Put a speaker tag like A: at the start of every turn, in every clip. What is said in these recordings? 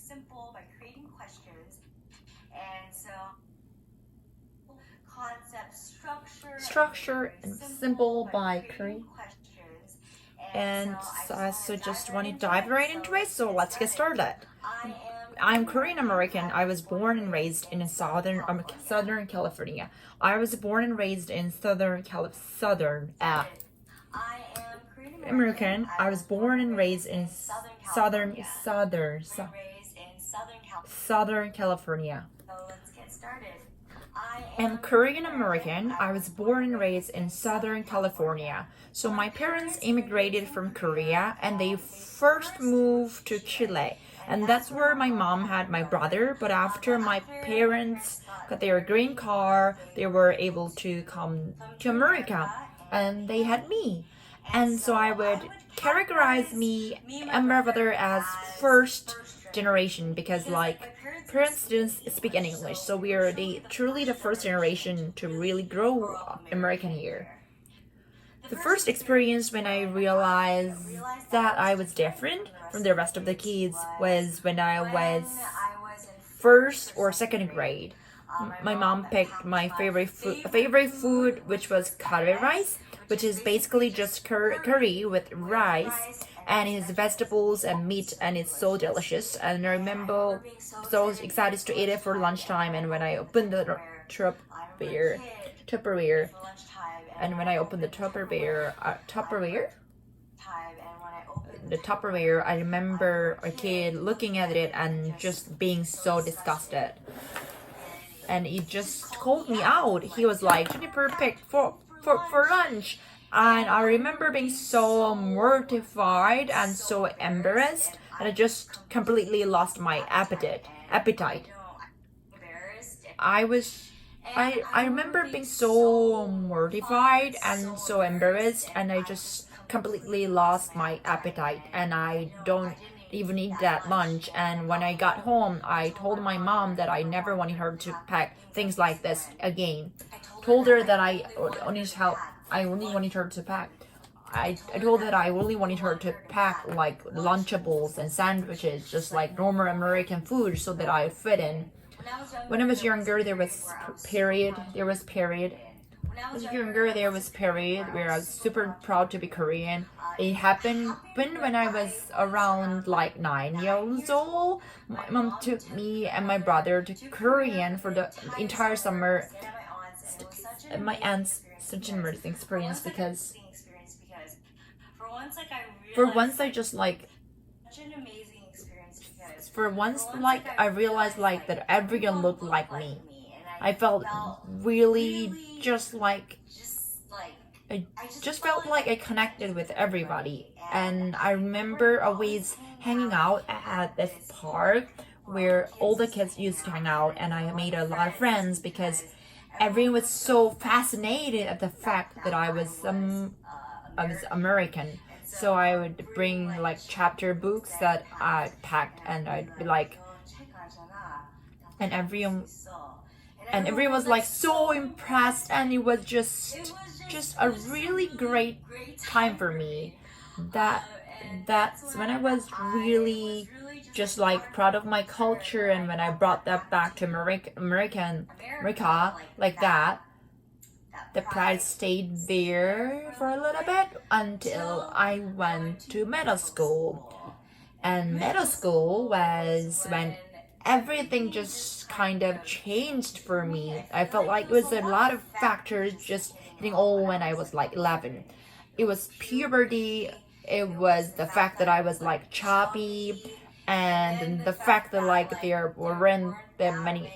A: simple by creating questions. And so concept
B: structure and simple by creating
A: questions.
B: And so just want to dive right into it. So let's get started. I'm Korean American. I was born and raised in Southern California. I was born and raised in Southern American. I was born and raised in Southern California.
A: So let's get started.
B: I'm Korean American. I was born and raised in Southern California. So my parents immigrated from Korea and they first moved to Chile. And that's where my mom had my brother. But after my parents got their green card, they were able to come to America. And they had me. And so I would categorize me and my brother as first generation because like parents didn't speak any English. So we are truly the first generation to really grow American here. The first experience when I realized that I was different from the rest of the kids was when I was first or second grade. My mom picked my favorite food, which was curry rice, which is basically just curry with rice and his vegetables and meat, and it's so delicious. And I remember so excited to eat it for lunchtime. And when I opened the Tupperware, and when I opened the Tupperware, I remember a kid looking at it and just being so disgusted. And he just called me out. He was like, Jennifer picked for lunch. And I remember being so mortified and so embarrassed, and I just completely lost my appetite. I remember being so mortified and so embarrassed, and I just completely lost my appetite, and I don't even eat that lunch. And when I got home, I told my mom that I never wanted her to pack things like this again. Told her that I only wanted her to pack. I told her that I only wanted her to pack like Lunchables and sandwiches, just like normal American food, so that I fit in. When I was younger, there was period where I was super proud to be Korean. It happened when I was around like 9 years old. My mom took me and my brother to Korean for the entire summer. My aunt's such an amazing experience because for once I realized like that everyone looked like me. I felt really I just felt like I connected with everybody. And I remember always hanging out at this park where all the kids used to hang out, and I made a lot of friends because everyone was so fascinated at the fact that I was American. So I would bring like chapter books that I packed, and I'd be like, and everyone was like so impressed, and it was just a really great time for me. That's when I was really just like proud of my culture, and when I brought that back to America like that, the pride stayed there for a little bit until I went to middle school. And middle school was when everything just kind of changed for me. I felt like it was a lot of factors just hitting all when I was like 11. It was puberty, it was the fact that I was like chubby, and the fact that like there weren't that many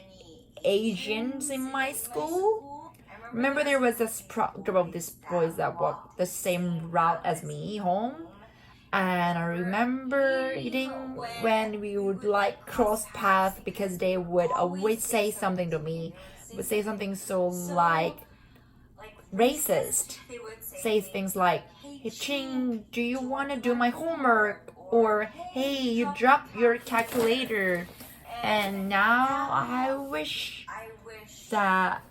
B: Asians in my school. Remember there was this group of these boys that walked the same route as me home. And I remember eating when we would like cross paths because they would always say something to me. Would say something so like racist. Say things like, "Hey Ching, do you want to do my homework?" Or, "Hey, you dropped your calculator." And now I wish that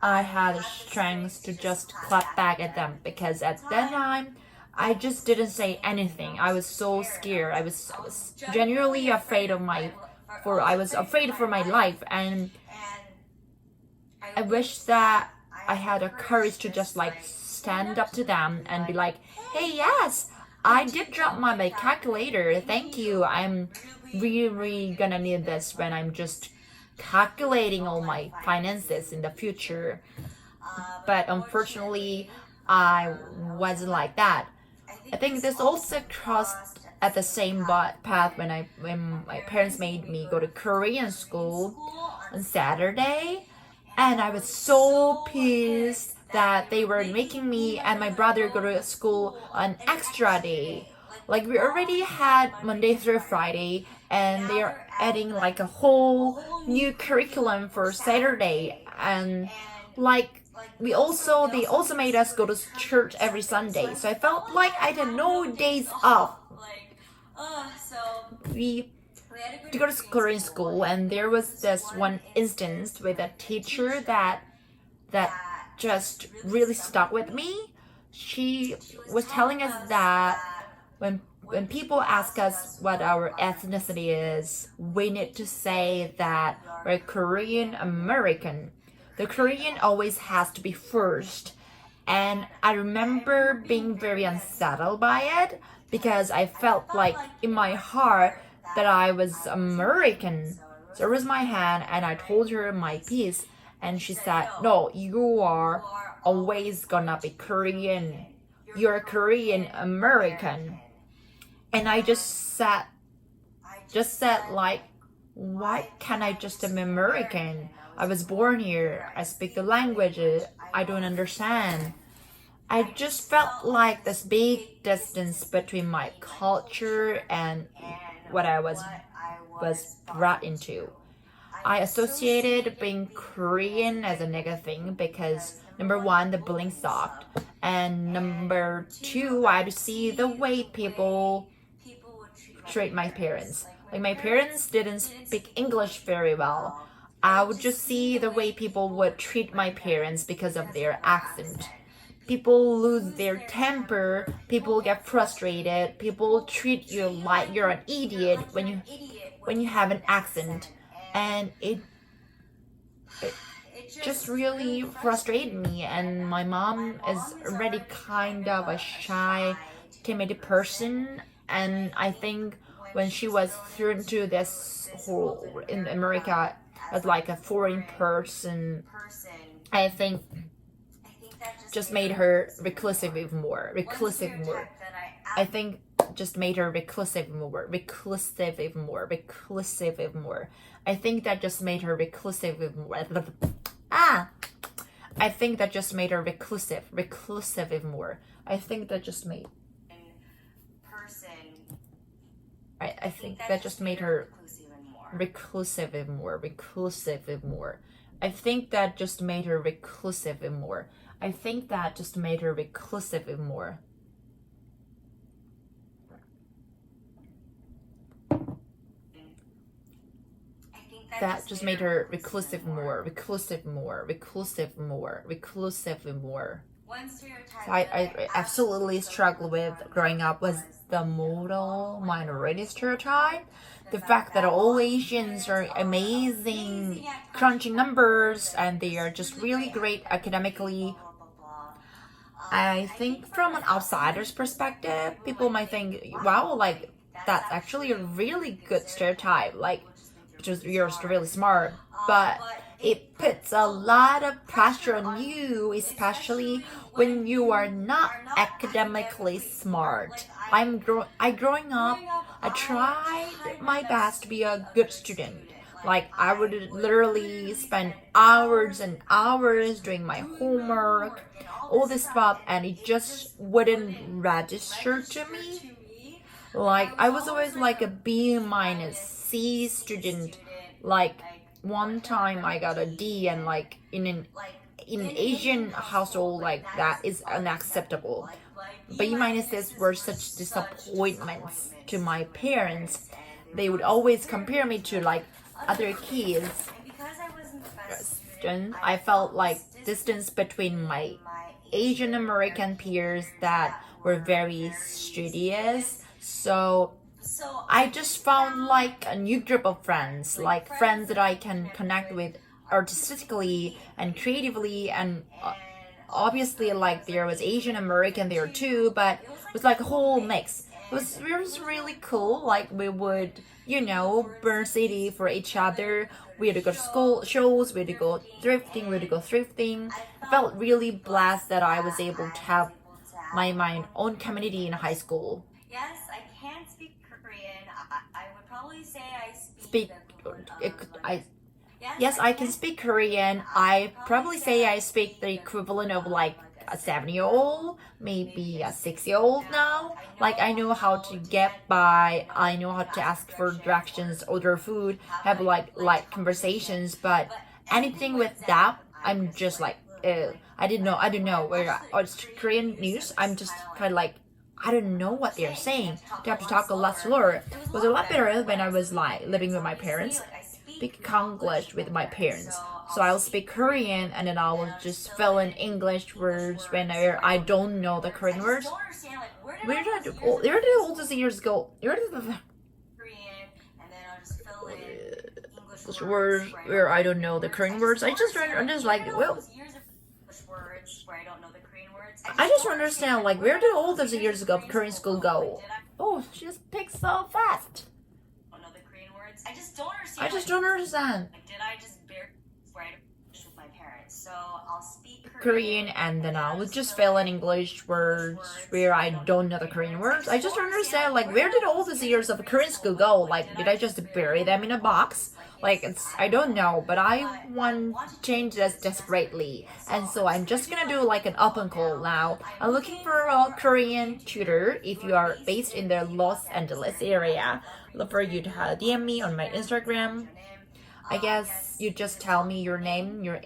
B: I had the strength to just clap back at them, because at that time I just didn't say anything. I was so scared. I was genuinely afraid of my I was afraid for my life, and I wish that I had the courage to just like stand up to them and be like, hey, yes, I did drop my calculator. Thank you. I'm really gonna need this when I'm just calculating all my finances in the future. But unfortunately, I wasn't like that. I think this also crossed at the same path when my parents made me go to Korean school on Saturday, and I was so pissed that they were making me and my brother go to school on extra day. Like, we already had Monday through Friday, and they are adding like a whole new curriculum for Saturday, and like they also made us go to church every Sunday. So I felt like I had no days off. We to go to Korean school, and there was this one instance with a teacher that just really stuck with me. She was telling us that when people ask us what our ethnicity is, we need to say that we're Korean American. The Korean always has to be first. And I remember being very unsettled by it, because I felt like in my heart that I was American. So I raised my hand and I told her my piece, and she said, no, you are always gonna be Korean. You're Korean American. And I just said like, why can't I just be American? I was born here. I speak the languages. I don't understand. I just felt like this big distance between my culture and what I was brought into. I associated being Korean as a negative thing because, number one, the bullying sucked, and number two, I had to see the way people treat my parents. Like, my parents didn't speak English very well. I would just see the way people would treat my parents because of their accent. People lose their temper, people get frustrated, people treat you like you're an idiot when you have an accent. And it just really frustrated me. And my mom is already kind of a shy, timid person, and I think when she was thrown into this whole in America as like a foreign person, I think just made her reclusive even more. I think just made her reclusive even more. I think that just made her reclusive even more. I think that just made her reclusive even more. I think that just made I think that just made her reclusive even more. I think that just made her reclusive even more. I think that just made her reclusive even more. That just made her reclusive more. So I absolutely struggled with growing up was the model minority stereotype. The fact that all Asians are amazing, crunching numbers, and they are just really great academically. I think from an outsider's perspective, people might think, wow, like, that's actually a really good stereotype, like, because you're really smart. But it puts a lot of pressure on you, especially when you are not academically smart. Growing up, I tried my best to be a good student. Like, I would literally spend hours and hours doing my homework, all this stuff, and it just wouldn't register to me. Like, I was always like a B minus C student. Like, one time I got a D, and like in an Asian household, like, that is unacceptable. B minuses were such disappointments to my parents. They would always compare me to like other kids. I felt like distance between my Asian American peers that were very studious. So I just found like a new group of friends, like friends that I can connect with artistically and creatively, and obviously like there was Asian American there too, but it was like a whole mix. It was really cool. Like we would, burn city for each other. We had to go to school shows, we had to go thrifting. I felt really blessed that I was able to have my own community in high school.
A: Yes, I can speak Korean. I would probably say I
B: Speak,
A: the
B: yes, I can speak Korean. I probably say I speak the equivalent of like a 7-year-old, maybe a 6-year-old now. Like I know how to get by, I know how to ask for directions, order food, have like conversations, but anything with that, I'm just like, I don't know where it's Korean news. I'm just kind of like, I don't know what they're saying. I have to talk a lot slower. It was a lot better when I was like living with my parents. Speak Konglish with my parents. So I'll speak Korean and then I will just fill in English words whenever I don't know the Korean words. Where did all these years go? Where did the
A: Korean, and then I'll just fill in English
B: words where I don't know the Korean words? I'm just like, well,
A: words where I don't know the Korean words.
B: I just don't understand, like, where did all those years ago of Korean school go? Oh, she just picks so fast.
A: I don't know the Korean words. I just don't understand.
B: I just don't understand.
A: Like, did I just bear right with my parents? So I'll speak
B: Korean and then I would just fill in English words where I don't know the Korean words. I just don't understand, like, where did all these years of Korean school go? Like, did I just bury them in a box? Like, I don't know, but I want to change this desperately. And so I'm just gonna do like an open call now. I'm looking for a Korean tutor. If you are based in the Los Angeles area, look for you to DM me on my Instagram. I guess you just tell me your name, your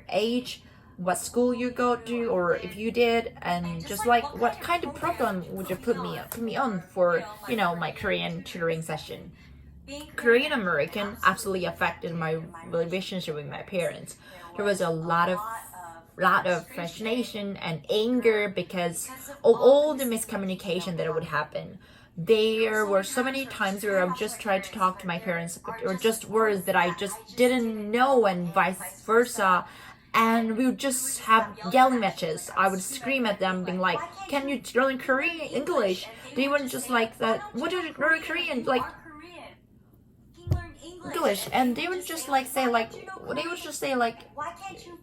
B: age, what school you go to, or if you did, and just like what kind of program would you put me on for, my Korean tutoring session. Korean American absolutely affected my relationship with my parents. There was a lot of frustration and anger because of all the miscommunication that would happen. There were so many times where I just tried to talk to my parents, or just words that I just didn't know, and vice versa. And we would just have yelling matches. I would scream at them, being like, "Can you learn Korean English?" They wouldn't just like that. What did you learn Korean? Like English, and they would just like say like,
A: why can't you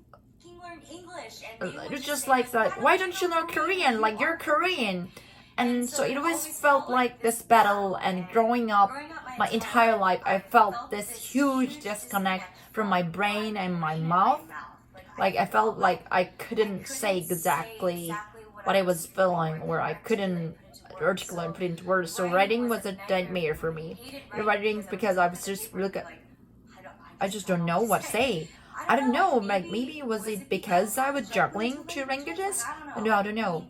A: learn English? And
B: it was just like that. Why don't you learn Korean? Like you're Korean. And so it always felt like this battle, and growing up my entire life, I felt this huge disconnect from my brain and my mouth. Like I felt like I couldn't say exactly what I was feeling, or I couldn't articulate and put into words. So writing was a nightmare for me. Writing because I was just I just don't know what to say. I don't know. Like maybe was it because I was juggling 2 languages? No, I don't know.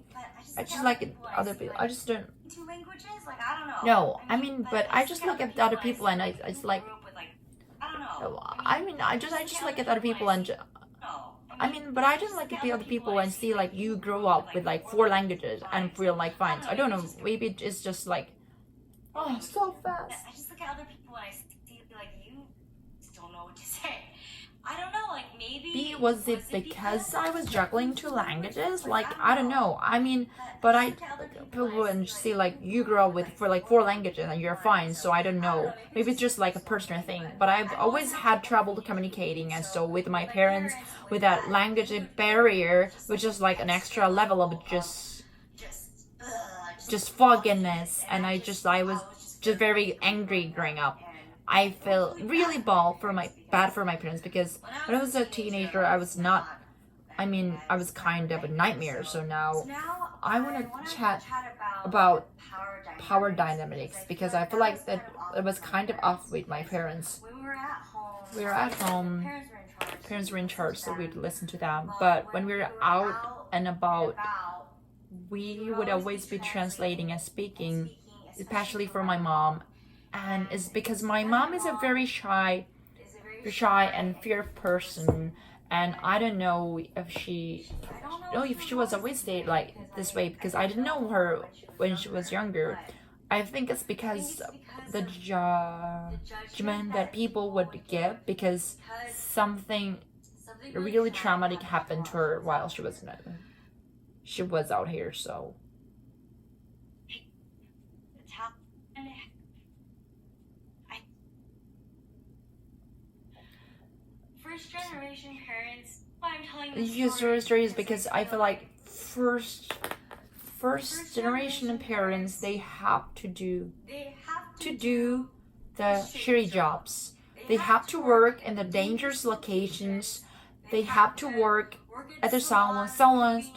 B: I just like other people. I just don't.
A: 2 languages? Like I don't know.
B: No, I mean, but I just look at the other people and I just like.
A: I don't know.
B: I mean, I just look at other people and. I mean, but I just like at the other people and see like you grew up with like 4 languages and feel like fine. I don't know. Maybe it's just like, oh, so fast.
A: I just look at other people and I see like you just don't know what to say. I don't know. Like maybe.
B: Was it because I was juggling 2 languages? Like I don't know. I mean, but people and see like you grew up with for like 4 languages and you're fine. So I don't know. Maybe it's just like a personal thing. But I've always had trouble communicating, and so with my parents, with that language barrier, which is like an extra level of just fogginess, and I was just very angry growing up. I felt really bad for my parents because when I was a teenager, I was kind of a nightmare. So now I want to chat about power dynamics because I feel like that it was kind of off with my parents. We were at home. Parents were in charge, so we'd listen to them. But when we were out and about, we would always be translating and speaking, especially for my mom. And it's because my mom is a very shy and fear person, and I don't know if she was always like this way because I didn't know her when she was younger. I think it's because the judgment that people would give, because something really traumatic happened to her while she was out here. So
A: first generation parents, why I'm telling
B: these
A: this
B: stories because I feel like first generation parents, they have to do the shitty jobs. They have to work in the dangerous locations. They have to work at the salons.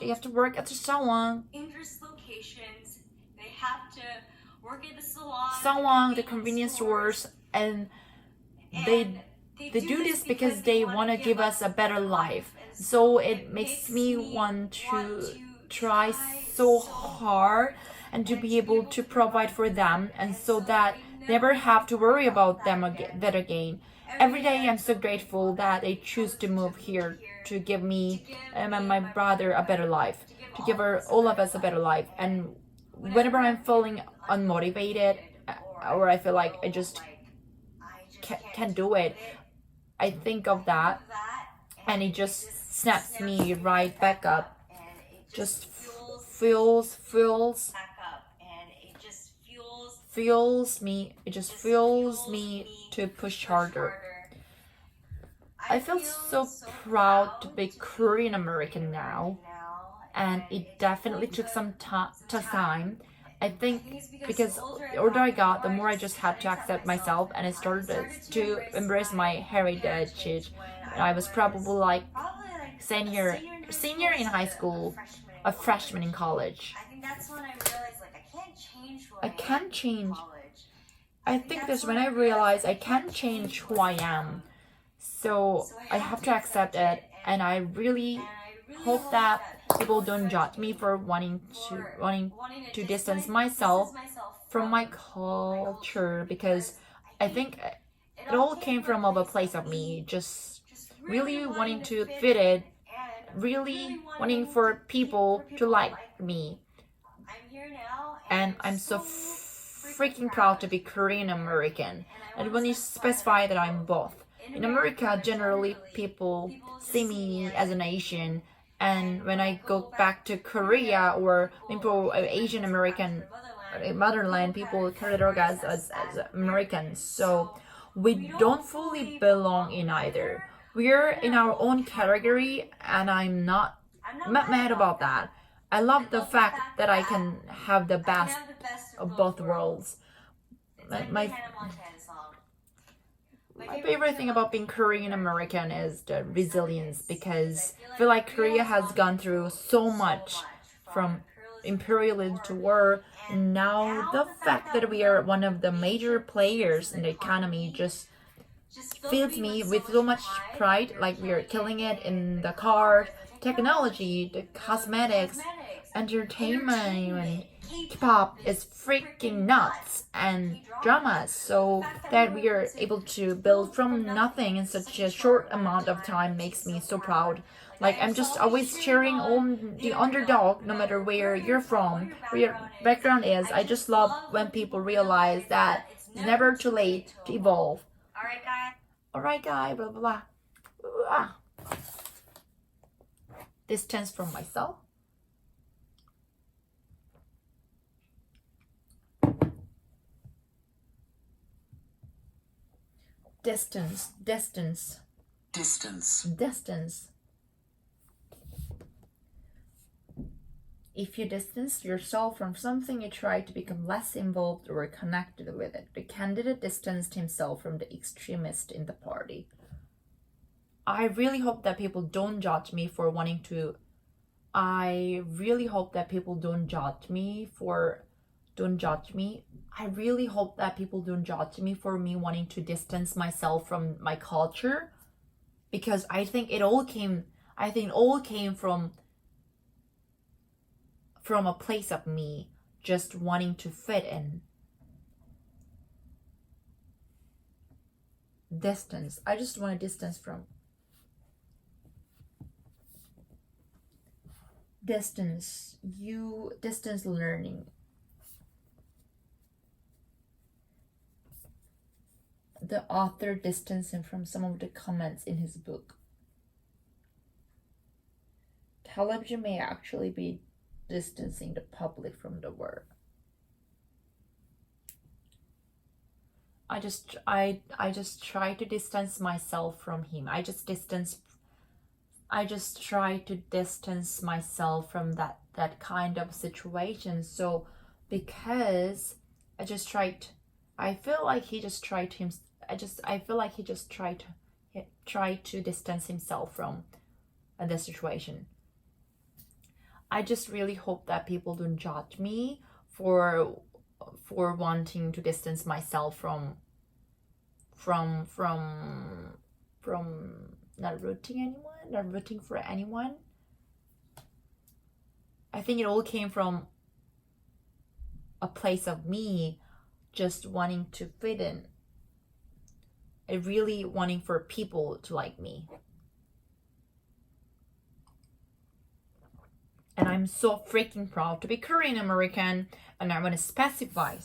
B: They have to work at the salon.
A: Dangerous locations. They have to work at the
B: Salon, the convenience stores, and they do this because they want to give us a better life. So it makes me want to try so hard and to be able to provide for them, and so that never have to worry about them again. Every day I'm so grateful that they choose to move here to give me and my brother a better life, to give all of us a better life. And whenever I'm feeling unmotivated or I feel like I just can't do it, I think of that and it just snaps me right back up. Just fuels me. It just fuels me to push harder. I feel so proud to be Korean American now, and it definitely took some time. I think because the older I got, the more I just had to accept myself, and I started to embrace my heritage. And I was probably like senior in high school, a freshman in college.
A: I think that's when I realized like
B: I can't change. I think that's when I realized I can't change who I am. So I have to accept it, and I really hope that people don't judge me for wanting to distance myself from my culture, because I think it all came from a place of me just really wanting to fit it, really wanting for people to like me. And I'm so freaking proud to be Korean American. And when you specify that I'm both. In America, generally people see me as an Asian, and when I go back to Korea or people Asian American motherland, people categorize us as Americans. So we don't fully belong in either. We're in our own category, and I'm not mad about that. I love the fact that I can have the best of both worlds. My favorite thing about being Korean American is the resilience, because I feel like Korea has gone through so much, from imperialism to war, and now the fact that we are one of the major players in the economy just fills me with so much pride. Like, we are killing it in the car, technology, the cosmetics, entertainment, and K-pop is freaking nuts, and dramas, so that we are able to build from nothing in such a short amount of time makes me so proud. Like, I'm just always cheering on the underdog, no matter where you're from, where your background is. I just love when people realize that it's never too late to evolve. Alright guy, blah blah blah. Distance from myself. Distance. If you distance yourself from something, you try to become less involved or connected with it. The candidate distanced himself from the extremist in the party. I really hope that people don't judge me for wanting to. I really hope that people don't judge me. I really hope that people don't judge me for me wanting to distance myself from my culture, because I think it all came from a place of me just wanting to fit in. Distance. I just want to distance from. Distance learning. the author distanced him from some of the comments in his book. Television may actually be distancing the public from the world. I just try to distance myself from him. I just try to distance myself from that kind of situation. So because I feel like he just tried to distance himself from the situation. I just really hope that people don't judge me for wanting to distance myself from not rooting for anyone. I think it all came from a place of me just wanting to fit in. I really wanting for people to like me. And I'm so freaking proud to be Korean American, and I want to specify,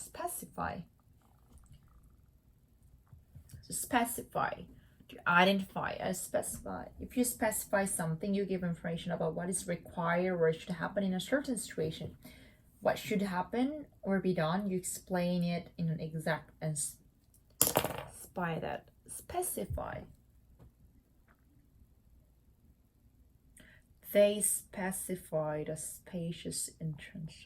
B: to identify as specify. If you specify something, you give information about what is required or should happen in a certain situation. What should happen or be done, you explain it in an exact and specify. They specified a spacious entrance.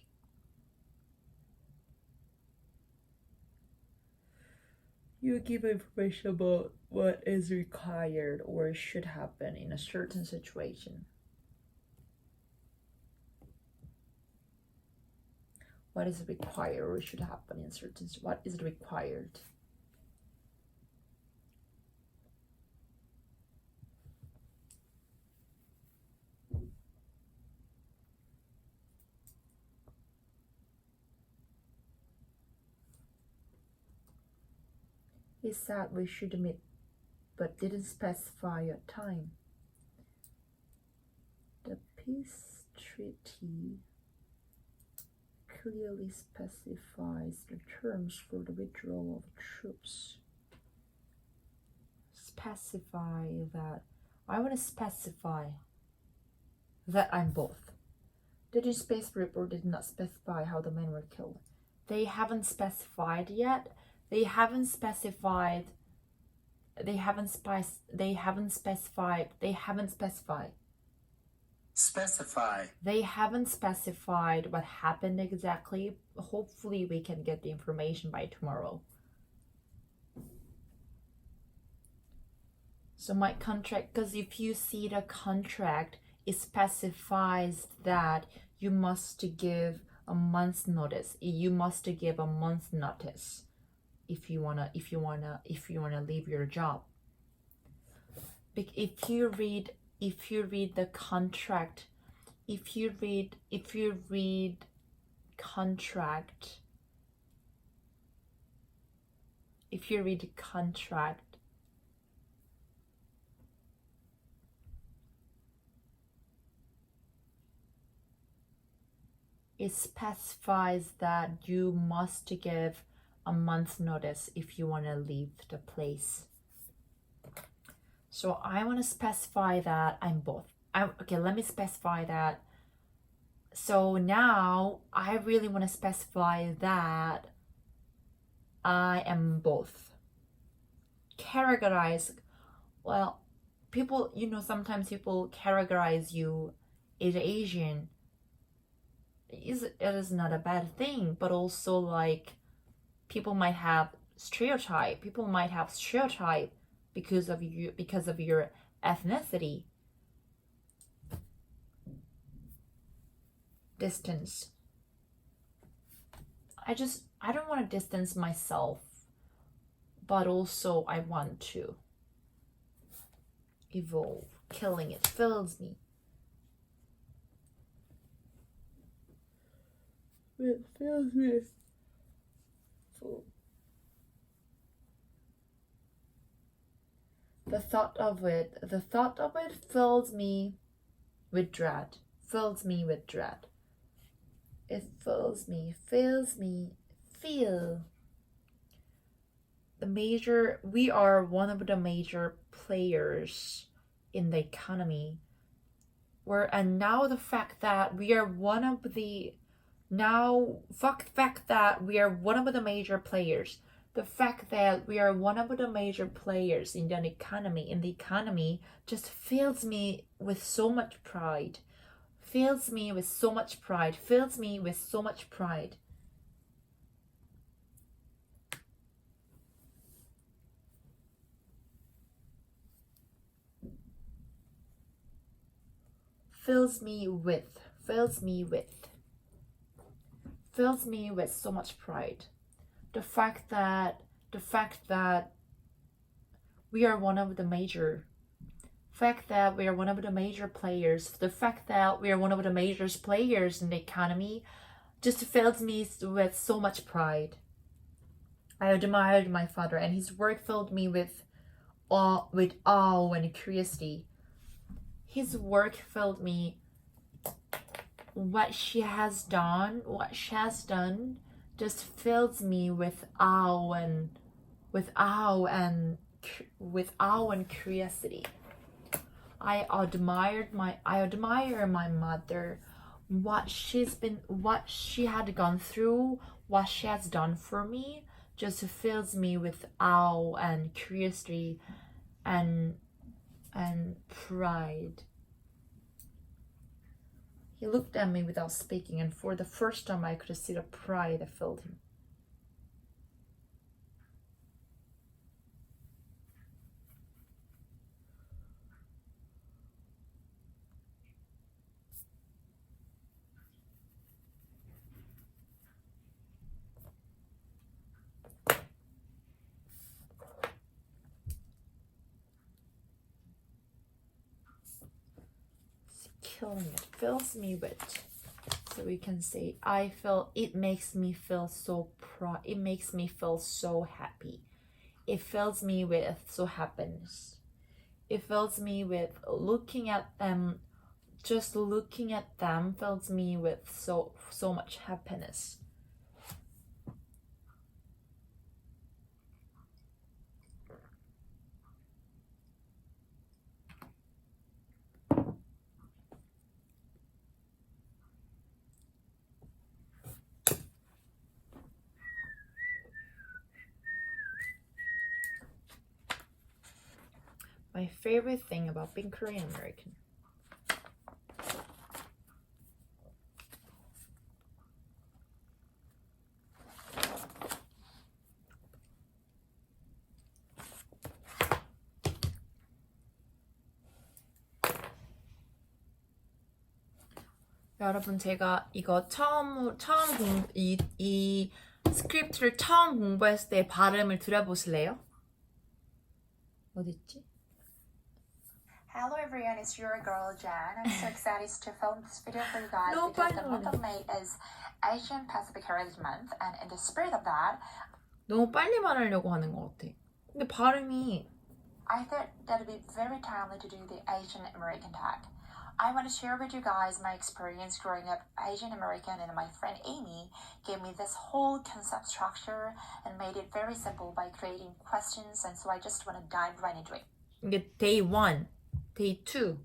B: You give information about what is required or should happen in a certain situation. What is required or should happen in certain, what is required? He said we should meet, but didn't specify a time. The peace treaty clearly specifies the terms for the withdrawal of troops. Specify that. I want to specify that I'm both. The newspaper report did not specify how the men were killed. They haven't specified yet. They haven't specified what happened exactly. Hopefully we can get the information by tomorrow. So my contract, because if you see the contract, it specifies that you must give a month's notice. You must give a month's notice if you wanna leave your job. If you read the contract, if you read contract, it specifies that you must give a month's notice if you want to leave the place. So I want to specify that I'm both. Okay, let me specify that. So now I really want to specify that I am both. Categorize, well, people, sometimes people categorize you as Asian. It is not a bad thing, but also like people might have stereotype because of your ethnicity. Distance. I don't want to distance myself, but also I want to evolve. Killing it fills me. It fills me full. The thought of it fills me with dread. It fills me. we are one of the major players in the economy. And now the fact that we are one of the major players. The fact that we are one of the major players in the economy just fills me with so much pride. Fills me with so much pride. Fills me with so much pride. Fills me with so much pride. The fact that we are one of the major players, the fact that we are one of the major players in the economy just fills me with so much pride. I admired my father, and his work filled me with awe and curiosity. His work filled me. What she has done just fills me with awe and curiosity. I admire my mother, what she had gone through, what she has done for me, just fills me with awe and curiosity and pride. He looked at me without speaking, and for the first time I could see the pride that filled him. It fills me with, so we can say, it makes me feel so proud. It makes me feel so happy. It fills me with so happiness. It fills me with looking at them. Just looking at them fills me with so much happiness. My favorite thing about being Korean American. 여러분, 제가 이거 이 스크립트를 처음 공부했을 때 발음을 들어보실래요? 어딨지?
C: Hello everyone, it's your girl Jen. I'm so excited to film this video for you guys because the month of May is Asian Pacific Heritage Month, and in the spirit of that,
B: 너무 빨리 말하려고 하는 것 같아. 근데 발음이
C: I thought that it would be very timely to do the Asian American tag. I want to share with you guys my experience growing up Asian American, and my friend Amy gave me this whole concept structure and made it very simple by creating questions, and so I just want to dive right into it.
B: 이게 day 1, day 2.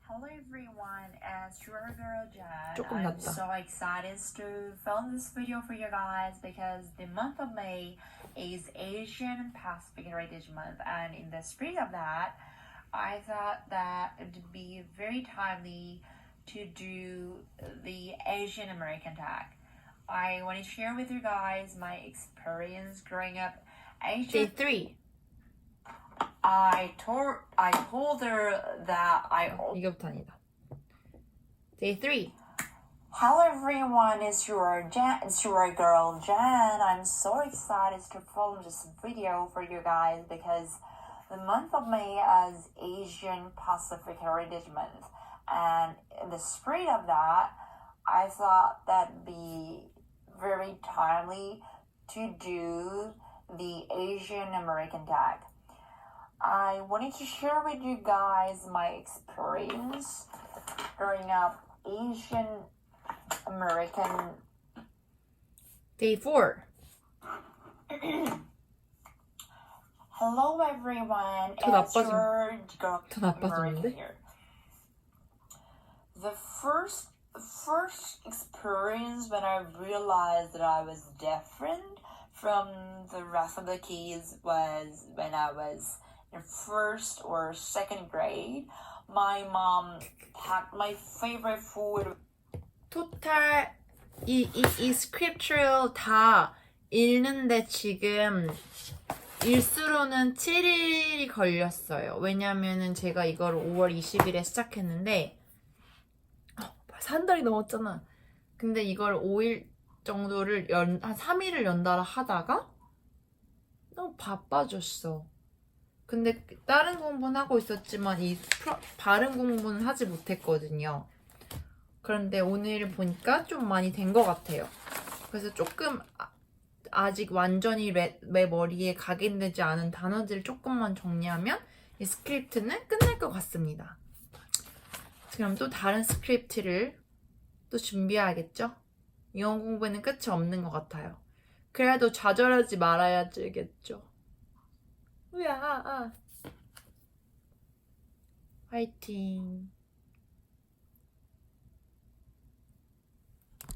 C: Hello everyone, it's your girl Jen.
B: 조금
C: I'm
B: 낫다.
C: so excited to film this video for you guys because the month of May is Asian Pacific Heritage Month, and in the spirit of that, I thought that it would be very timely to do the Asian American tag. I want to share with you guys my experience growing up Asian.
B: Day 3.
C: I told her that
B: 이거부터 아니다. Day 3.
C: Hello everyone, it's your girl Jen. I'm so excited to film this video for you guys because the month of May is Asian Pacific Heritage Month, and in the spirit of that, I thought that'd be very timely to do the Asian American tag. I wanted to share with you guys my experience growing up Asian American.
B: Day 4.
C: Hello everyone.
B: 더 나빠진-
C: your girl
B: 더 나빠졌는데?
C: America here. The first experience when I realized that I was different from the rest of the kids was when I was in first or second grade. My mom packed my favorite food.
B: 토탈 이 스크립처를 다 읽는데 지금 일수로는 7일이 걸렸어요. 왜냐면은 제가 이걸 5월 20일에 시작했는데 벌써 한 달이 넘었잖아. 근데 이걸 5일 정도를 한 3일을 연달아 하다가 너무 바빠졌어. 근데 다른 공부는 하고 있었지만 이 발음 공부는 하지 못했거든요. 그런데 오늘 보니까 좀 많이 된 것 같아요. 그래서 조금 아직 완전히 내 머리에 각인되지 않은 단어들을 조금만 정리하면 이 스크립트는 끝날 것 같습니다. 그럼 또 다른 스크립트를 또 준비해야겠죠? 영어 공부에는 끝이 없는 것 같아요. 그래도 좌절하지 말아야겠죠. 으아, 화이팅.